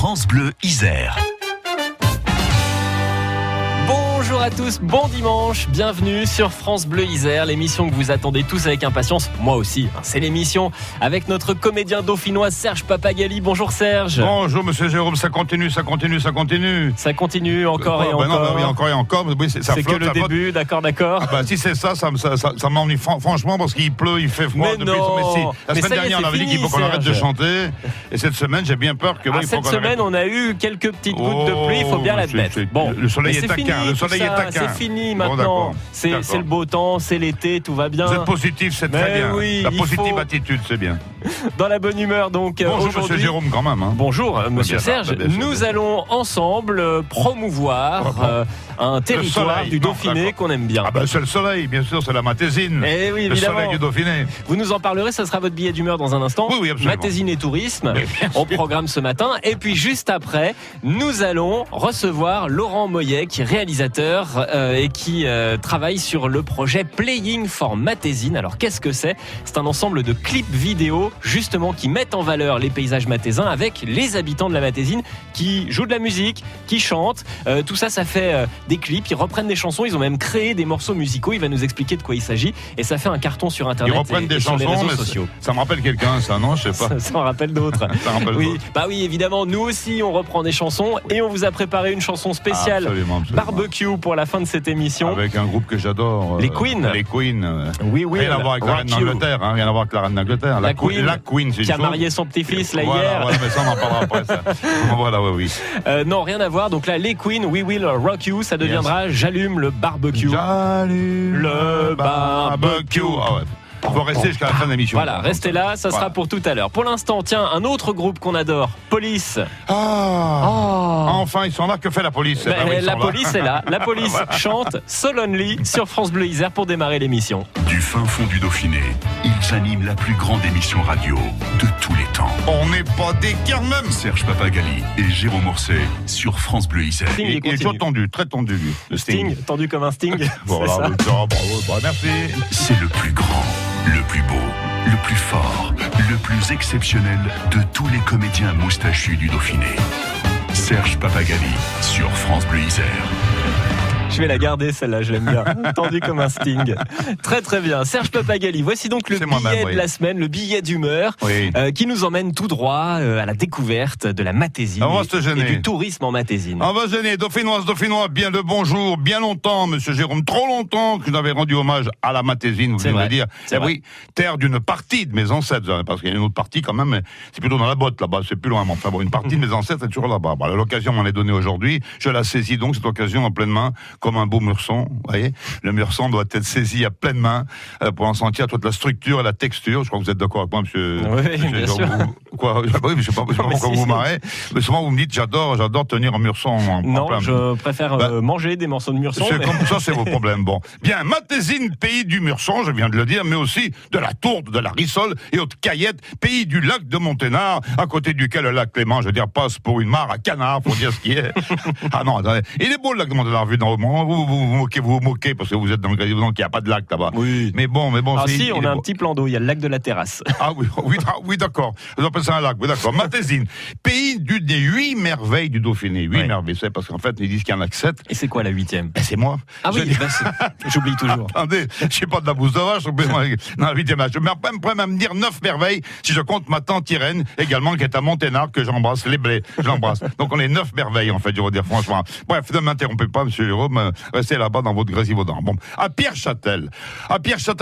France Bleu Isère. Bonjour à tous, bon dimanche, bienvenue sur France Bleu Isère, l'émission que vous attendez tous avec impatience, moi aussi, c'est l'émission avec notre comédien dauphinois Serge Papagali. Bonjour Serge. Bonjour Monsieur Jérôme, ça continue. Ça continue encore et encore. Oui, encore et encore. Oui, ça c'est flotte, que le début, d'accord. Si c'est ça m'ennuie franchement parce qu'il pleut, il fait froid. Mais non. La semaine dernière, on avait dit qu'il faut qu'on arrête de chanter. Et cette semaine, j'ai bien peur que... cette semaine, on a eu quelques petites gouttes de pluie, il faut bien l'admettre. Bon, le soleil est taquin. C'est fini maintenant. C'est le beau temps, c'est l'été, tout va bien. Vous êtes positif, c'est très bien. Oui, la positive attitude, c'est bien. Dans la bonne humeur, donc. Bonjour Monsieur Jérôme, quand même. Bonjour Monsieur Serge. Nous allons ensemble promouvoir un territoire du Dauphiné qu'on aime bien. C'est le soleil, bien sûr, c'est la Matésine. Eh oui, évidemment. Le soleil du Dauphiné. Vous nous en parlerez, ça sera votre billet d'humeur dans un instant. Oui, absolument. Matésine et tourisme au programme ce matin. Et puis juste après, nous allons recevoir Laurent Moyet, qui est réalisateur et qui travaille sur le projet Playing for Matésine. Alors qu'est-ce que c'est ? C'est un ensemble de clips vidéo justement qui mettent en valeur les paysages matésins avec les habitants de la Matésine qui jouent de la musique, qui chantent. Tout ça fait des clips. Ils reprennent des chansons. Ils ont même créé des morceaux musicaux. Il va nous expliquer de quoi il s'agit. Et ça fait un carton sur Internet. Ils reprennent des chansons, sur les réseaux sociaux. Ça me rappelle quelqu'un, ça, non ? Je sais pas. Ça en rappelle d'autres. Oui, évidemment. Nous aussi, on reprend des chansons et on vous a préparé une chanson spéciale absolument. Barbecue pour la fin de cette émission. Avec un groupe que j'adore. Les Queen. Oui. Rien à voir avec la reine d'Angleterre. Rien à voir avec la reine d'Angleterre. La Queen, c'est qui a marié son petit-fils hier. Voilà, mais ça, on en parlera après. Ça. Voilà, oui. Non, rien à voir. Donc là, les Queen, We Will Rock You, ça deviendra J'allume le barbecue. J'allume le barbecue. Il faut rester jusqu'à la fin de l'émission. Voilà, restez là, ça sera pour tout à l'heure. Pour l'instant, tiens, un autre groupe qu'on adore, Police. Enfin, ils sont là. Que fait la police ? La police est là. La police chante So Lonely sur France Bleu Isère pour démarrer l'émission. Du fin fond du Dauphiné, ils animent la plus grande émission radio de tous les temps. On n'est pas des cœurs même. Serge Papagali et Jérôme Orsay sur France Bleu Isère. Il est toujours tendu, très tendu. Le Sting, tendu comme un Sting. Voilà, bravo, merci. C'est le plus grand, le plus beau, le plus fort, le plus exceptionnel de tous les comédiens moustachus du Dauphiné. Serge Papagali sur France Bleu Isère. Je vais la garder celle-là, je l'aime bien. Tendu comme un Sting. Très très bien. Serge Papagali, voici donc le billet de la semaine, le billet d'humeur, qui nous emmène tout droit à la découverte de la Matésine et du tourisme en Matésine. On va se gêner. Dauphinois, bien le bonjour. Bien longtemps, Monsieur Jérôme, trop longtemps que vous avez rendu hommage à la Matésine, vous voulez dire. Oui, terre d'une partie de mes ancêtres, parce qu'il y a une autre partie quand même, c'est plutôt dans la botte là-bas, c'est plus loin. Enfin bon, une partie de mes ancêtres est toujours là-bas. L'occasion m'en est donnée aujourd'hui, je la saisis donc cette occasion en pleine main, comme un beau murson, vous voyez. Le murson doit être saisi à pleine main pour en sentir toute la structure et la texture. Je crois que vous êtes d'accord avec moi, monsieur. Oui, bien sûr. Oui, mais je sais pas pourquoi vous marrez. Mais souvent vous me dites j'adore tenir un murson. Non, je préfère manger des morceaux de murson. Comme ça, c'est vos problèmes. Bon, bien, Matésine, pays du murson, je viens de le dire, mais aussi de la tourte, de la rissole et autres caillettes, pays du lac de Monténard, à côté duquel le lac Clément, je veux dire, passe pour une mare à canard, faut dire ce qui est. Ah non, attendez. Il est beau le lac de Monténard, vu dans le monde. Vous vous moquez parce que vous êtes dans le Grésivaudan, donc il n'y a pas de lac là-bas. Oui. Mais bon. Si, on a un petit plan d'eau, il y a le lac de la Terrasse. Oui, d'accord. Vous appelez ça un lac, oui, d'accord. Matésine, pays des 8 merveilles du Dauphiné. 8 merveilles, c'est parce qu'en fait, ils disent qu'il y en a que 7. Et c'est quoi la 8e ? C'est moi. Ah oui, j'oublie toujours. Attendez, je suis pas de la bouse de vache, non, la 8e. Je pourrais même dire 9 merveilles si je compte ma tante Irène, également, qui est à Monténard, que j'embrasse, les blés, je l'embrasse. Donc on est 9 merveilles, en fait, je veux dire, franchement. Bref, ne m'interrompez pas, monsieur Jérôme, restez là-bas dans votre Grésivaudan. Bon, à Pierre-Châtel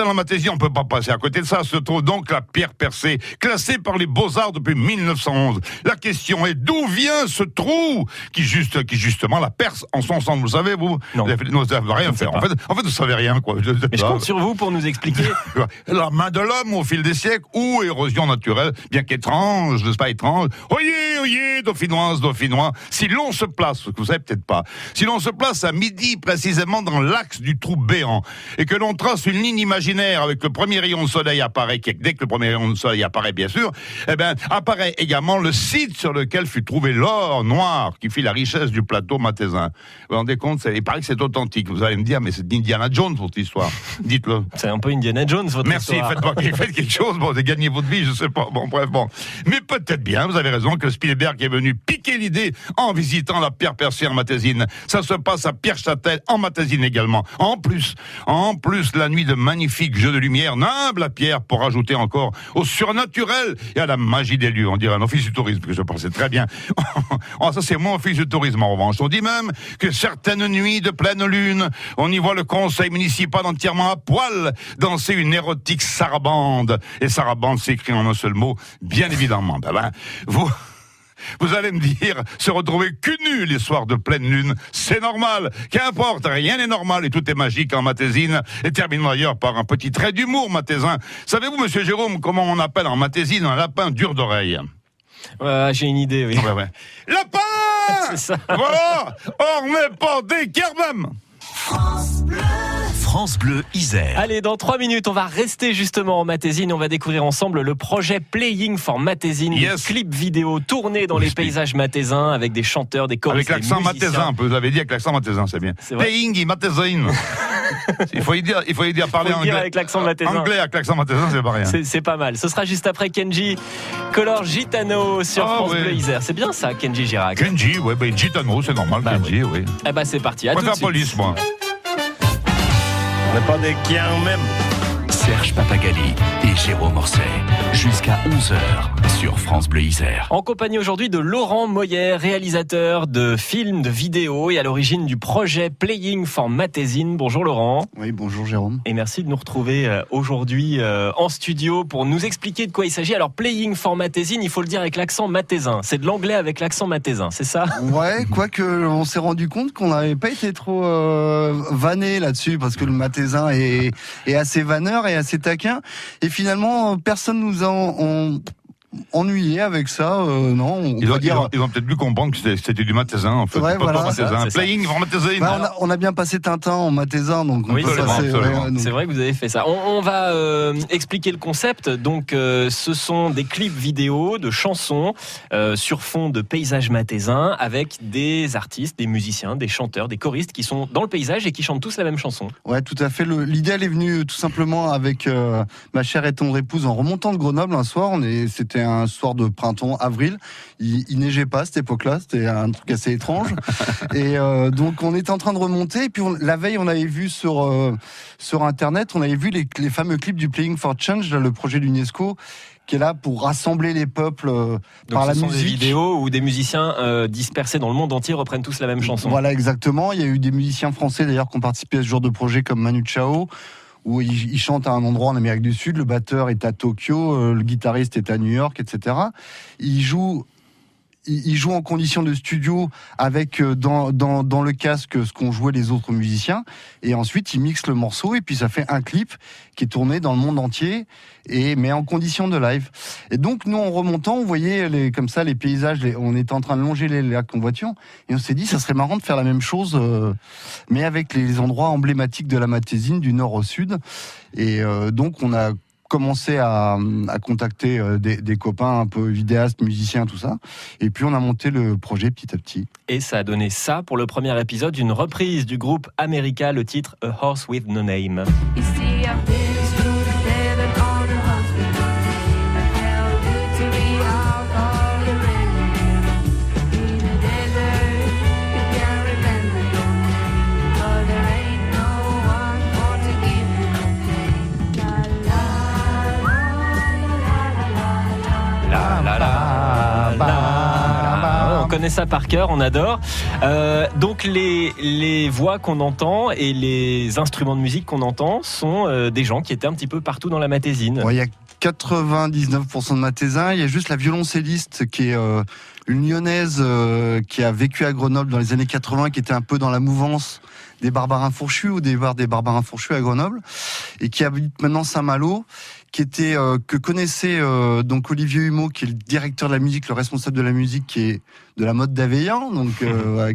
en Matésine, on peut pas passer. À côté de ça se trouve donc la pierre percée, classée par les Beaux-Arts depuis 1911. La question est d'où vient ce trou qui justement la perce en son centre. Vous le savez, vous? Non. Vous n'avez rien fait. En fait, vous savez rien, quoi. Mais je compte sur vous pour nous expliquer. La main de l'homme au fil des siècles ou érosion naturelle, bien qu'étrange, n'est-ce pas étrange? Oyez, Dauphinoises, Dauphinois, si l'on se place, ce que vous savez peut-être pas, si l'on se place à midi midi précisément dans l'axe du trou béant, et que l'on trace une ligne imaginaire avec le premier rayon de soleil apparaît, dès que le premier rayon de soleil apparaît bien sûr, apparaît également le site sur lequel fut trouvé l'or noir qui fit la richesse du plateau mathésin. Vous vous rendez compte, il paraît que c'est authentique. Vous allez me dire, mais c'est Indiana Jones votre histoire. Dites-le. C'est un peu Indiana Jones votre histoire. Merci, faites quelque chose, bon, de gagner votre vie, je sais pas. Bon, bref, bon. Mais peut-être bien, vous avez raison, que Spielberg est venu piquer l'idée en visitant la pierre percée en Matésine. Ça se passe à Pierre-Châtel, en Matésine également. En plus, la nuit de magnifiques jeux de lumière nimble la pierre pour ajouter encore au surnaturel et à la magie des lieux. On dirait un office du tourisme, que je pensais très bien. Ça, c'est mon office du tourisme, en revanche. On dit même que certaines nuits de pleine lune, on y voit le conseil municipal entièrement à poil danser une érotique sarabande. Et sarabande s'écrit en un seul mot, bien évidemment. Vous allez me dire, se retrouver cul nu les soirs de pleine lune, c'est normal. Qu'importe, rien n'est normal et tout est magique en Matésine. Et terminons d'ailleurs par un petit trait d'humour matésin. Savez-vous, monsieur Jérôme, comment on appelle en Matésine un lapin dur d'oreille ? J'ai une idée, oui. Ouais. Lapin. C'est ça. Voilà. On n'est pas des kerbams. France Bleu Isère. Allez, dans 3 minutes, on va rester justement en Matésine. On va découvrir ensemble le projet Playing for Matésine. Yes. Des clips vidéo tournés dans les paysages matésins avec des chanteurs, des choristes, avec l'accent des musiciens. matésin, vous avez dit avec l'accent matésin, c'est bien. Playing in Matésine. il faut y dire parler anglais. Avec l'accent matésin. Anglais avec l'accent matésin, c'est pas rien. C'est pas mal. Ce sera juste après Kenji Color Gitano sur France Bleu Isère. C'est bien ça, Kenji Girac. Kenji, Gitano, c'est normal, Kenji, oui. C'est parti. À tout de suite. Police, moi. On n'est pas des chiens même. Serge Papagali et Jérôme Orsay, jusqu'à 11h sur France Bleu Isère. En compagnie aujourd'hui de Laurent Moyer, réalisateur de films, de vidéos et à l'origine du projet Playing for Matésine. Bonjour Laurent. Oui, bonjour Jérôme. Et merci de nous retrouver aujourd'hui en studio pour nous expliquer de quoi il s'agit. Alors Playing for Matésine, il faut le dire avec l'accent matésin. C'est de l'anglais avec l'accent matésin, c'est ça ? Ouais, quoique on s'est rendu compte qu'on n'avait pas été trop vanné là-dessus parce que le matésin est assez vanneur et assez taquin. Et finalement, personne nous a ennuyé avec ça, non. Ils ont peut-être dû comprendre que c'était du matésin, en fait. Ouais, voilà, matésin. Playing for Matésine. On a bien passé Tintin en matésin, donc oui, donc... c'est vrai que vous avez fait ça. On va expliquer le concept. Donc, ce sont des clips vidéo de chansons sur fond de paysages matésins avec des artistes, des musiciens, des chanteurs, des choristes qui sont dans le paysage et qui chantent tous la même chanson. Ouais, tout à fait. L'idée, elle est venue tout simplement avec ma chère et tendre épouse en remontant de Grenoble un soir. C'était un soir de printemps, avril. Il neigeait pas à cette époque-là, c'était un truc assez étrange. Et donc on était en train de remonter. Et puis la veille, on avait vu sur Internet, on avait vu les fameux clips du Playing for Change, le projet de l'UNESCO, qui est là pour rassembler les peuples par la musique. Des vidéos où des musiciens dispersés dans le monde entier reprennent tous la même chanson. Voilà, exactement. Il y a eu des musiciens français d'ailleurs qui ont participé à ce genre de projet comme Manu Chao, où il chante à un endroit en Amérique du Sud, le batteur est à Tokyo, le guitariste est à New York, etc. Il joue en conditions de studio avec dans le casque ce qu'ont joué les autres musiciens, et ensuite il mixe le morceau et puis ça fait un clip qui est tourné dans le monde entier mais en conditions de live. Et donc nous en remontant, on voyait comme ça les paysages, on était en train de longer les lacs en voiture et on s'est dit ça serait marrant de faire la même chose mais avec les endroits emblématiques de la Matésine du nord au sud. Et donc on a commencé à contacter des copains un peu vidéastes, musiciens, tout ça. Et puis on a monté le projet petit à petit. Et ça a donné ça pour le premier épisode, une reprise du groupe America, le titre A Horse with No Name. On connaît ça par cœur, on adore. Donc les voix qu'on entend et les instruments de musique qu'on entend sont des gens qui étaient un petit peu partout dans la Matésine. Ouais, il y a 99% de Matésins, il y a juste la violoncelliste qui est une Lyonnaise qui a vécu à Grenoble dans les années 80, qui était un peu dans la mouvance des Barbarins Fourchus ou des bars des Barbarins Fourchus à Grenoble, et qui habite maintenant Saint-Malo, qui était que connaissait donc Olivier Humeau, qui est le directeur de la musique, le responsable de la musique, qui est de la mode d'Aveillan, donc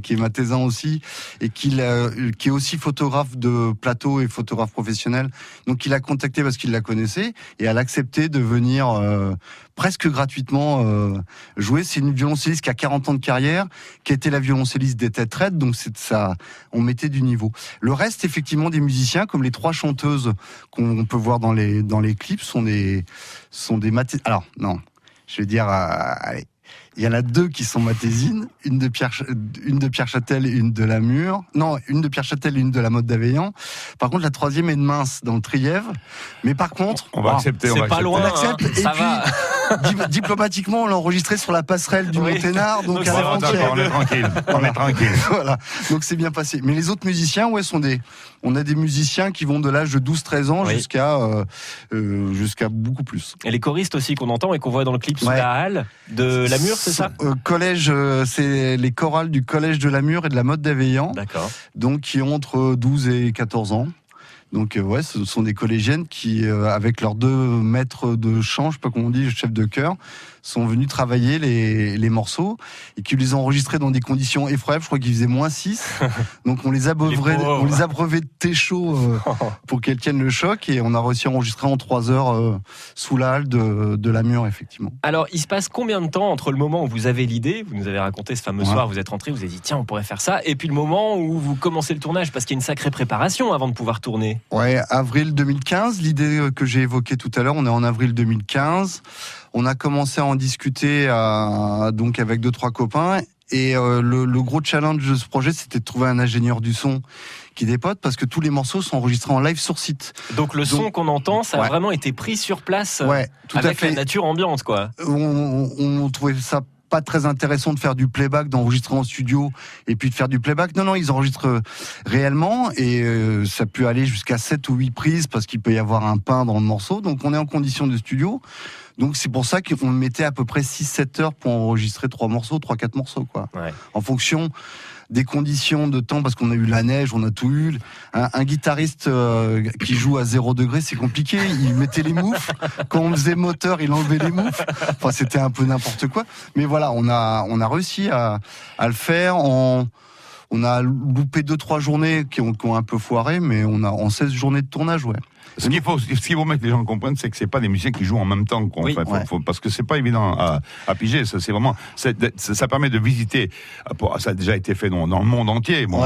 qui est mathésin aussi, et qui est aussi photographe de plateau et photographe professionnel. Donc il l'a contacté parce qu'il la connaissait, et elle a accepté de venir presque gratuitement jouer. C'est une violoncelliste qui a 40 ans de carrière, qui a été la violoncelliste des Têtes Raides, donc c'est ça, on mettait du niveau. Le reste, effectivement, des musiciens, comme les 3 chanteuses qu'on peut voir dans les clips, sont des alors non, je vais dire, allez, il y en a 2 qui sont mathésines, une de Pierre Châtel et une de Lamure. Non, une de Pierre Châtel et une de la mode d'Aveillan. Par contre, la 3e est de Mince, dans le Trièvre. Mais par contre, on va accepter. C'est pas loin. On accepte. Hein, ça va. Diplomatiquement, on l'a enregistré sur la passerelle du Monténard, donc à la frontière. On est tranquille. On est tranquille. Voilà. Donc c'est bien passé. Mais les autres musiciens, on a des musiciens qui vont de l'âge de 12-13 ans jusqu'à beaucoup plus. Et les choristes aussi qu'on entend et qu'on voit dans le clip sous la halle de Lamure, c'est ça? Collège, c'est les chorales du collège de Lamure et de la mode d'Aveillan. D'accord. Donc qui ont entre 12 et 14 ans. Donc ce sont des collégiennes qui, avec leurs 2 maîtres de chant, je sais pas comment on dit, chef de chœur, sont venus travailler les morceaux et qui les ont enregistrés dans des conditions effroyables. Je crois qu'ils faisaient -6. Donc on les a abreuvés de thé chaud pour qu'elles tiennent le choc, et on a réussi à enregistrer en 3 heures sous la halle de Lamure, effectivement. Alors, il se passe combien de temps entre le moment où vous avez l'idée, vous nous avez raconté ce fameux soir, vous êtes rentré, vous avez dit tiens, on pourrait faire ça, et puis le moment où vous commencez le tournage, parce qu'il y a une sacrée préparation avant de pouvoir tourner? Ouais, avril 2015, l'idée que j'ai évoquée tout à l'heure, on est en avril 2015. On a commencé à en discuter donc avec 2-3 copains, et le gros challenge de ce projet, c'était de trouver un ingénieur du son qui dépote, parce que tous les morceaux sont enregistrés en live sur site. Donc le son qu'on entend, ça a vraiment été pris sur place, tout avec à fait. la nature ambiante, quoi. On trouvait ça pas très intéressant de faire du playback, d'enregistrer en studio et puis de faire du playback. Non, ils enregistrent réellement, et ça peut aller jusqu'à 7 ou 8 prises parce qu'il peut y avoir un pain dans le morceau. Donc on est en condition de studio. Donc c'est pour ça qu'on mettait à peu près 6-7 heures pour enregistrer 3-4 morceaux, quoi. Ouais. En fonction des conditions de temps, parce qu'on a eu la neige, on a tout eu. Un guitariste qui joue à 0 degré, c'est compliqué. Il mettait les moufles. Quand on faisait moteur, il enlevait les moufles. Enfin, c'était un peu n'importe quoi. Mais voilà, on a réussi à le faire. On a loupé 2-3 journées qui ont un peu foiré, mais on a en 16 journées de tournage, ouais. Ce qu'il faut mettre que les gens comprennent, c'est que c'est pas des musiciens qui jouent en même temps, quoi. Parce que c'est pas évident à piger. Ça, c'est vraiment, ça permet de visiter. Ça a déjà été fait dans le monde entier. Bon,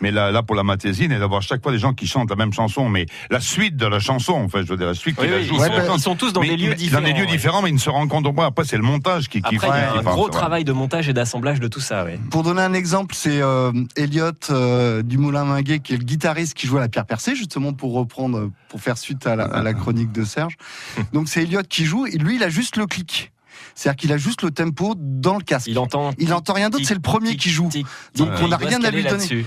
mais là, pour la Mathésine, et d'avoir chaque fois des gens qui chantent la même chanson, mais la suite de la chanson, en fait, je veux dire, la suite qui la joue. Ils sont tous dans des lieux différents. Dans des lieux différents, mais ils ne se rencontrent pas. Après, c'est le montage qui fait. Il y a un gros travail de montage et d'assemblage de tout ça, Pour donner un exemple, c'est Elliot du Moulin-Minguet, qui est le guitariste qui joue à la Pierre Percée, justement pour faire suite à la chronique de Serge. Donc c'est Elliot qui joue, et lui il a juste le clic. C'est-à-dire qu'il a juste le tempo dans le casque. Il entend rien d'autre, c'est le premier qui joue. Donc on n'a rien à lui donner.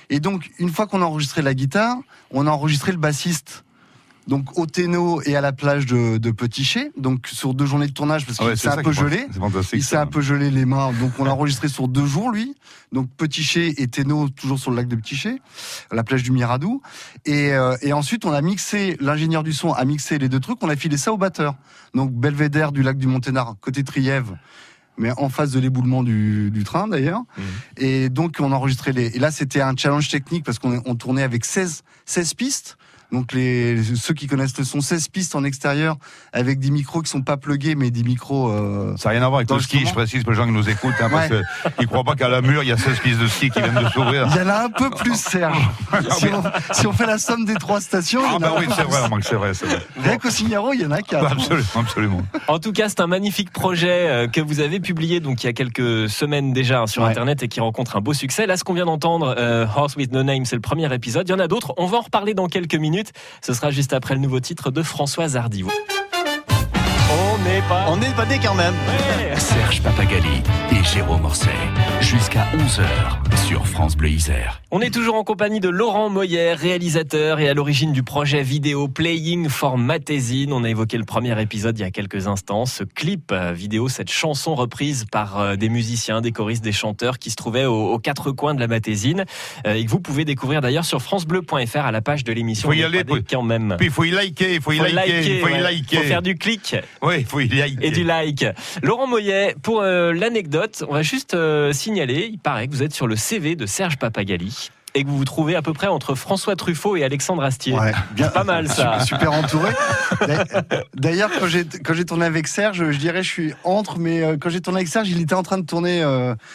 Et donc une fois qu'on a enregistré la guitare, on a enregistré le bassiste. Donc au Téno et à la plage de Petit-Chez, donc sur 2 journées de tournage, parce qu'il s'est un peu gelé. Il s'est un peu gelé les mains, donc on l'a enregistré sur 2 jours, lui. Donc Petit-Chez et Téno, toujours sur le lac de Petit-Chez, à la plage du Miradou. Et ensuite, on a mixé, l'ingénieur du son a mixé les 2 trucs, on a filé ça au batteur. Donc Belvédère du lac du Monténard, côté Trièvre, mais en face de l'éboulement du train d'ailleurs. Et donc on a enregistré et là c'était un challenge technique, parce qu'on tournait avec 16 pistes. Donc ceux qui connaissent le son, 16 pistes en extérieur, avec des micros qui sont pas plugués, mais des micros... ça n'a rien à voir avec le ski, je précise pour les gens qui nous écoutent, parce qu'ils ne croient pas qu'à la Mure, il y a 16 pistes de ski qui viennent de s'ouvrir. Il y en a un peu plus, Serge. Si on fait la somme des 3 stations... oui, c'est vrai. Rien qu'au Signaro, il y en a 4. Absolument. En tout cas, c'est un magnifique projet que vous avez publié donc il y a quelques semaines déjà sur Internet, et qui rencontre un beau succès. Là, ce qu'on vient d'entendre, Horse with No Name, c'est le premier épisode. Il y en a d'autres, on va en reparler dans quelques minutes. Ce sera juste après le nouveau titre de Françoise Hardy. On n'est pas né quand même. Serge Papagali et Jérôme Orsay. jusqu'à 11h sur France Bleu Isère. On est toujours en compagnie de Laurent Moyer, réalisateur et à l'origine du projet vidéo Playing for Matésine. On a évoqué le premier épisode il y a quelques instants. Ce clip vidéo, cette chanson reprise par des musiciens, des choristes, des chanteurs qui se trouvaient aux quatre coins de la Matésine et que vous pouvez découvrir d'ailleurs sur francebleu.fr à la page de l'émission. Il faut y aller quand même. Puis il faut y liker, il faut y liker. Faut faire du clic. Oui, il faut y liker. Et du like. Laurent Moyer, pour l'anecdote, on va juste signaler, il paraît que vous êtes sur le CV de Serge Papagali et que vous vous trouvez à peu près entre François Truffaut et Alexandre Astier. Ouais, bien, pas mal ça. Super entouré. D'ailleurs, quand j'ai tourné avec Serge, je dirais je suis entre, mais quand j'ai tourné avec Serge, il était en train de tourner.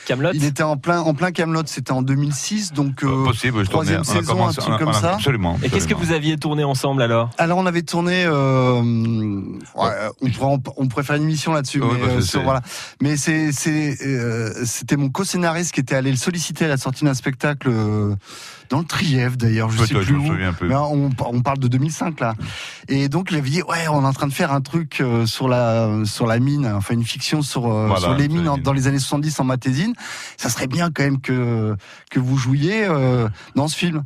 Kaamelott. Il était en plein Kaamelott. C'était en 2006, donc possible. troisième saison, un truc comme ça. Absolument. Et qu'est-ce que vous aviez tourné ensemble alors? Alors on avait tourné. On pourrait faire une émission là-dessus, Oui, mais voilà. Mais c'était mon co-scénariste qui était allé le solliciter à la sortie d'un spectacle. Dans le Trièvre d'ailleurs, je sais plus où. Mais on parle de 2005 là. Et donc il avait dit ouais, on est en train de faire un truc sur la mine, enfin une fiction sur les mines dans les années 70 en Matésine. Ça serait bien quand même que vous jouiez dans ce film.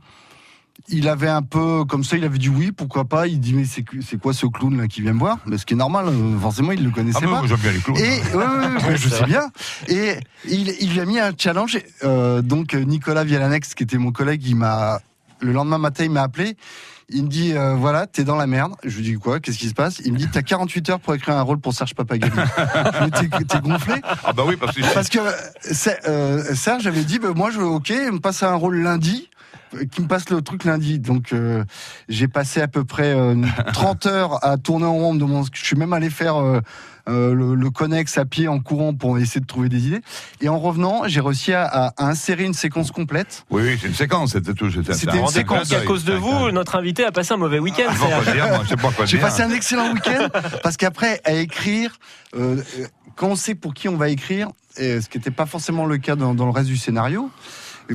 Il avait un peu comme ça, il avait dit oui, pourquoi pas. Il dit mais c'est quoi ce clown là qui vient me voir? Mais ce qui est normal, forcément il le connaissait pas. Moi j'aime bien les clowns. Et je sais bien. Et il lui a mis un challenge. Donc Nicolas Vialanex, qui était mon collègue, le lendemain matin il m'a appelé. Il me dit voilà, t'es dans la merde. Je lui dis quoi? Qu'est-ce qui se passe? Il me dit t'as 48 heures pour écrire un rôle pour Serge Papagali. Je me dis t'es gonflé? Ah bah oui, parce que Serge avait dit moi je veux ok, il me passe un rôle lundi. Qui me passe le truc lundi, donc j'ai passé à peu près 30 heures à tourner en rond. Je suis même allé faire le connex à pied en courant pour essayer de trouver des idées. Et en revenant, j'ai réussi à insérer une séquence complète. Oui, c'est une séquence, c'était tout. C'était une séquence. À cause de vous, notre invité a passé un mauvais week-end. J'ai passé un excellent week-end parce qu'après, à écrire, quand on sait pour qui on va écrire, ce qui n'était pas forcément le cas dans le reste du scénario.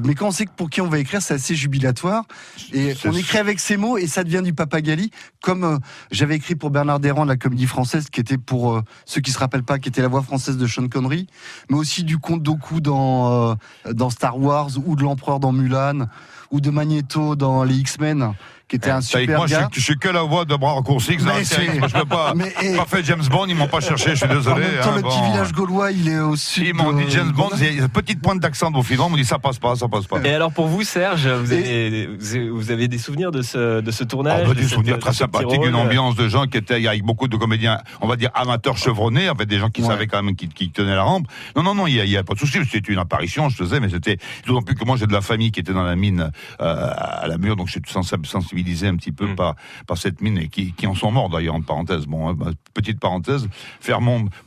Mais quand on sait pour qui on va écrire, c'est assez jubilatoire. Et on écrit avec ces mots et ça devient du Papagali. Comme j'avais écrit pour Bernard Desrands de la Comédie Française, qui était pour ceux qui se rappellent pas, qui était la voix française de Sean Connery, mais aussi du Comte Dooku dans Star Wars, ou de l'Empereur dans Mulan, ou de Magneto dans les X-Men, qui était un super gars. Moi, je suis que la voix de bras raccourcis. Je peux pas fait James Bond, ils m'ont pas cherché, je suis désolé. En même temps, le petit village gaulois, il est au sud. Ils m'ont dit James Bond, il y a une petite pointe d'accent au filon, ils m'ont dit ça passe pas. Et alors pour vous, Serge, vous avez des souvenirs de ce tournage? Des souvenirs très sympathiques, une ambiance de gens qui étaient avec beaucoup de comédiens, on va dire amateurs chevronnés, en fait, des gens qui savaient quand même qui tenaient la rampe. Non, il y a pas de souci, c'était une apparition, je faisais, mais c'était d'autant plus que moi j'ai de la famille qui était dans la mine à la Mure, donc je suis sensibilisé un petit peu par cette mine et qui en sont morts d'ailleurs, en parenthèse. Bon, petite parenthèse,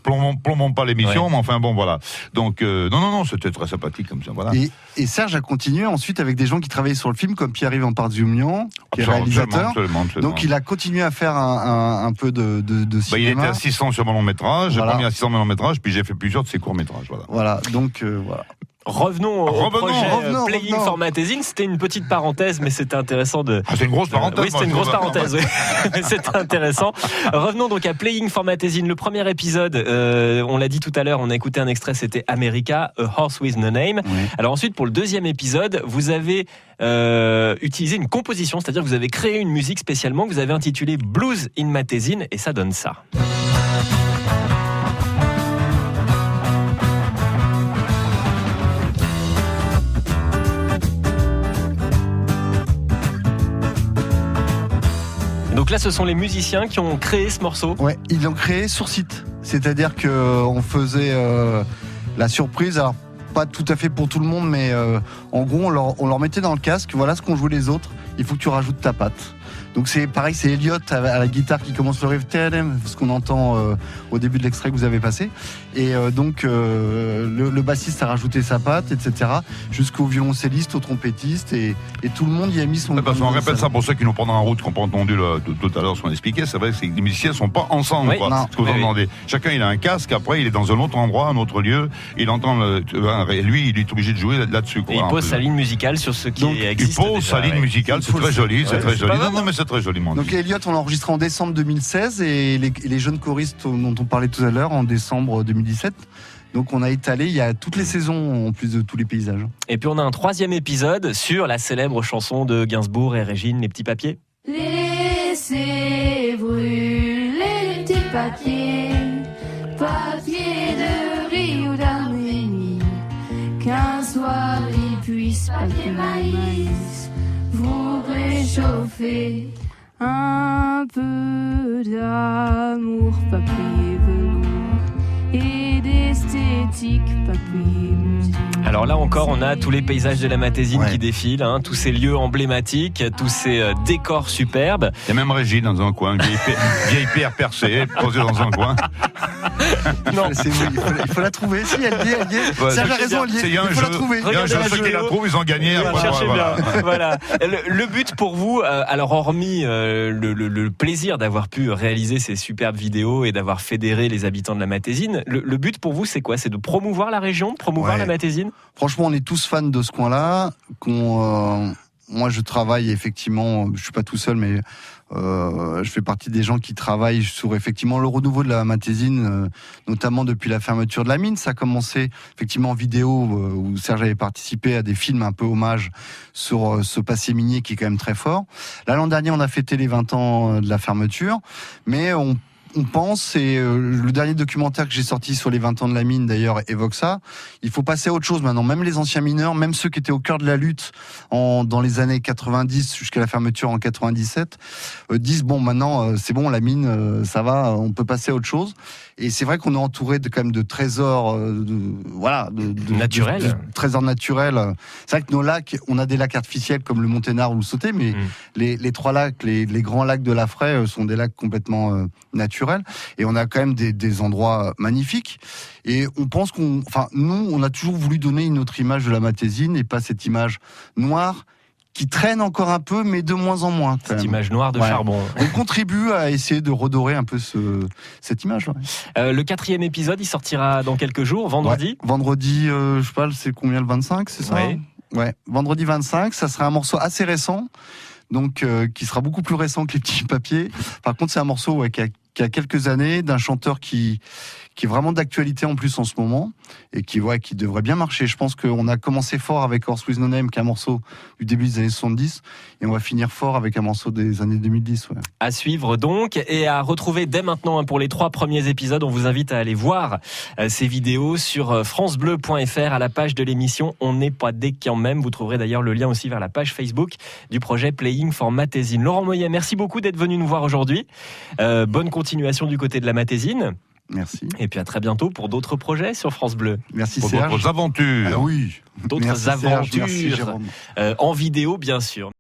plombons pas l'émission, mais enfin bon, voilà. Donc, non, c'était très sympathique comme ça, voilà. Et Serge a continué ensuite avec des gens qui travaillaient sur le film, comme Pierre-Yves Pardieu-Mion, qui est réalisateur. Absolument. Donc il a continué à faire un peu de cinéma. Il était assistant sur mon long métrage, j'ai premier assistant sur mon long métrage, puis j'ai fait plusieurs de ses courts métrages, voilà. Voilà, donc voilà. Revenons au projet Playing for Matésine. C'était une petite parenthèse, mais c'était intéressant de... c'est une grosse parenthèse. Oui, c'était une grosse parenthèse, oui. C'était intéressant. Revenons donc à Playing for Matésine. Le premier épisode, on l'a dit tout à l'heure, on a écouté un extrait, c'était America, A Horse with No Name. Oui. Alors ensuite, pour le deuxième épisode, vous avez utilisé une composition, c'est-à-dire que vous avez créé une musique spécialement que vous avez intitulée Blues in Matésine, et ça donne ça. Donc là, ce sont les musiciens qui ont créé ce morceau. Ouais, ils l'ont créé sur site. C'est-à-dire qu'on faisait la surprise. Alors, pas tout à fait pour tout le monde, mais en gros, on leur mettait dans le casque. Voilà ce qu'ont joué les autres. Il faut que tu rajoutes ta patte. Donc c'est pareil, c'est Elliot à la guitare qui commence le riff, ce qu'on entend au début de l'extrait que vous avez passé. Et donc le bassiste a rajouté sa patte, etc. Jusqu'au violoncelliste, au trompettiste, et tout le monde y a mis son... Parce qu'on répète ça pour ceux qui nous prennent en route, qu'on n'a pas entendu tout à l'heure ce qu'on expliquait. C'est vrai que les musiciens ne sont pas ensemble. Oui, quoi, ce que vous entendez. Chacun il a un casque, après il est dans un autre endroit, un autre lieu, il entend lui il est obligé de jouer là-dessus. Et il pose sa ligne musicale sur ce qui existe. Il pose sa ligne musicale, c'est très joli, c'est très joli. Non, mais c'est très joliment. Donc Elliot, on l'a enregistré en décembre 2016 et les jeunes choristes dont on parlait tout à l'heure en décembre 2017. Donc on a étalé, il y a toutes les saisons en plus de tous les paysages. Et puis on a un 3e épisode sur la célèbre chanson de Gainsbourg et Régine, Les Petits Papiers. Laissez brûler les petits papiers, papiers de riz ou d'Arménie, qu'un soir ils puissent papier maïs vous réchauffer. Un peu d'amour, papier velours, et d'esthétique, papier musique. Alors là encore, on a tous les paysages de la Matésine Ouais. qui défilent, hein, tous ces lieux emblématiques, tous ces décors superbes. Il y a même Régine dans un coin, vieille pierre percée, posée dans un coin. Non. Il faut la trouver. Si, elle y est. Ouais, Serge a c'est raison, bien. elle y est. Il y a un Il faut la jeu. trouver. Il y a un Regardez jeu, la ceux qui jeu. la trouvent, ils ont gagné. Après, Cherchez voilà. bien. Voilà. Le but pour vous, alors hormis le plaisir d'avoir pu réaliser ces superbes vidéos et d'avoir fédéré les habitants de la Matésine, le but pour vous, c'est quoi? C'est de promouvoir la région, de promouvoir Ouais. la Matésine? Franchement, on est tous fans de ce coin-là. Moi, je travaille effectivement. Je suis pas tout seul, mais je fais partie des gens qui travaillent sur effectivement le renouveau de la Matésine, notamment depuis la fermeture de la mine. Ça a commencé effectivement en vidéo où Serge avait participé à des films un peu hommage sur ce passé minier qui est quand même très fort. Là, l'an dernier, on a fêté les 20 ans de la fermeture, mais on pense, et le dernier documentaire que j'ai sorti sur les 20 ans de la mine d'ailleurs évoque ça, il faut passer à autre chose maintenant. Même les anciens mineurs, même ceux qui étaient au cœur de la lutte dans les années 90 jusqu'à la fermeture en 97, disent bon maintenant c'est bon, la mine ça va, on peut passer à autre chose. Et c'est vrai qu'on est entouré quand même de trésors Naturels. de trésors naturels. C'est vrai que nos lacs, on a des lacs artificiels comme le Monténard ou le Sauté, mais les 3 lacs, les grands lacs de la Fraye sont des lacs complètement naturels. Et on a quand même des endroits magnifiques. Et on pense nous, on a toujours voulu donner une autre image de la Matésine et pas cette image noire qui traîne encore un peu, mais de moins en moins. Cette image noire de Ouais. charbon. On contribue à essayer de redorer un peu cette image. Ouais. Le 4e épisode, il sortira dans quelques jours, vendredi. Ouais. Vendredi, je sais pas, c'est combien, le 25, c'est ça? Ouais. Ouais. Vendredi 25, ça sera un morceau assez récent, donc qui sera beaucoup plus récent que les petits papiers. Par contre, c'est un morceau qui a quelques années, d'un chanteur qui est vraiment d'actualité en plus en ce moment, et qui devrait bien marcher. Je pense qu'on a commencé fort avec Horse With No Name, qui est un morceau du début des années 70, et on va finir fort avec un morceau des années 2010. Ouais. À suivre donc, et à retrouver dès maintenant pour les 3 premiers épisodes. On vous invite à aller voir ces vidéos sur francebleu.fr à la page de l'émission On n'est pas des quand même. Vous trouverez d'ailleurs le lien aussi vers la page Facebook du projet Playing for Matésine. Laurent Moyet, merci beaucoup d'être venu nous voir aujourd'hui. Bonne continuation du côté de la Matésine. Merci. Et puis à très bientôt pour d'autres projets sur France Bleu. Merci Pour Serge. d'autres aventures. Ah oui. D'autres Merci Serge, aventures merci Jérôme. en vidéo bien sûr.